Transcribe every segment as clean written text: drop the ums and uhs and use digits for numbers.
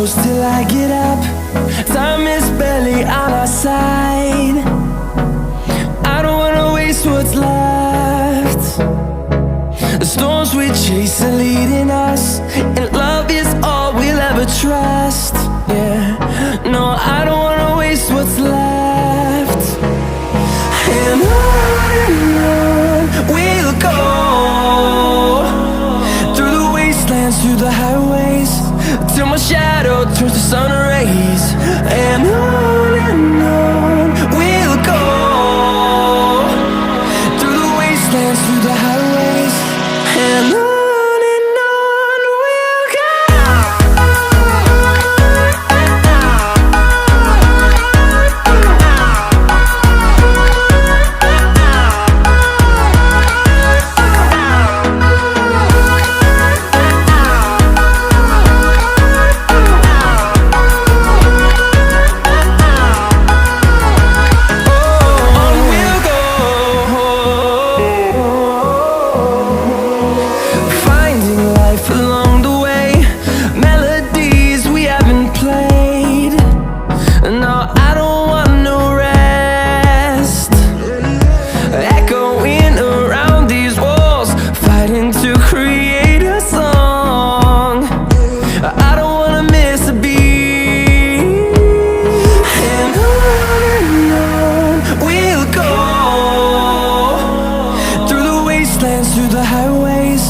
close till I get up. Time is barely on our side. I don't wanna waste what's left. The storms we chase are leading us, and love is all we'll ever trust. Yeah, no, I don't wanna waste what's left. And on we'll go, through the wastelands, through the highways, till my shadow turns to sun rays. And on we'll go, through the wastelands, through the highways, and on we'll go. Through the highways,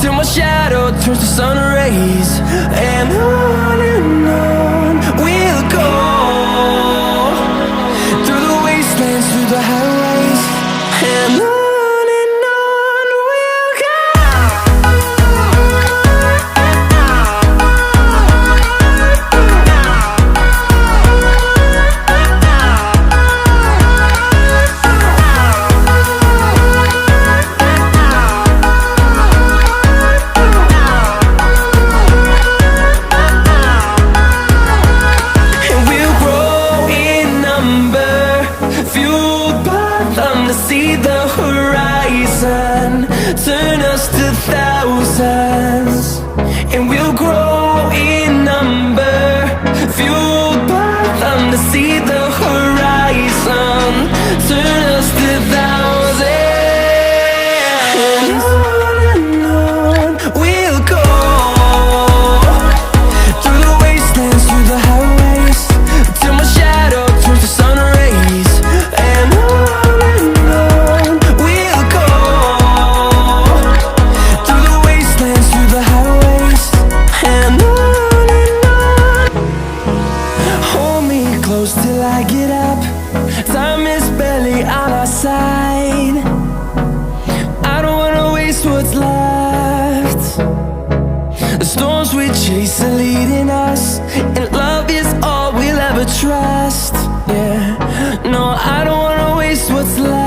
till my shadow turns to sun rays. And on we'll go, through the wastelands, through the highways, and on we'll go. See the horizon turn us to thousands, and we'll grow in number, fueled by them. To see the horizon turn us to thousands, and on we'll go, through the wastelands, through the highways, till my shadow turns to sun rays. And till I get up, time is barely on our side. I don't wanna waste what's left. The storms we chase are leading us, and love is all we'll ever trust. Yeah, no, I don't wanna waste what's left.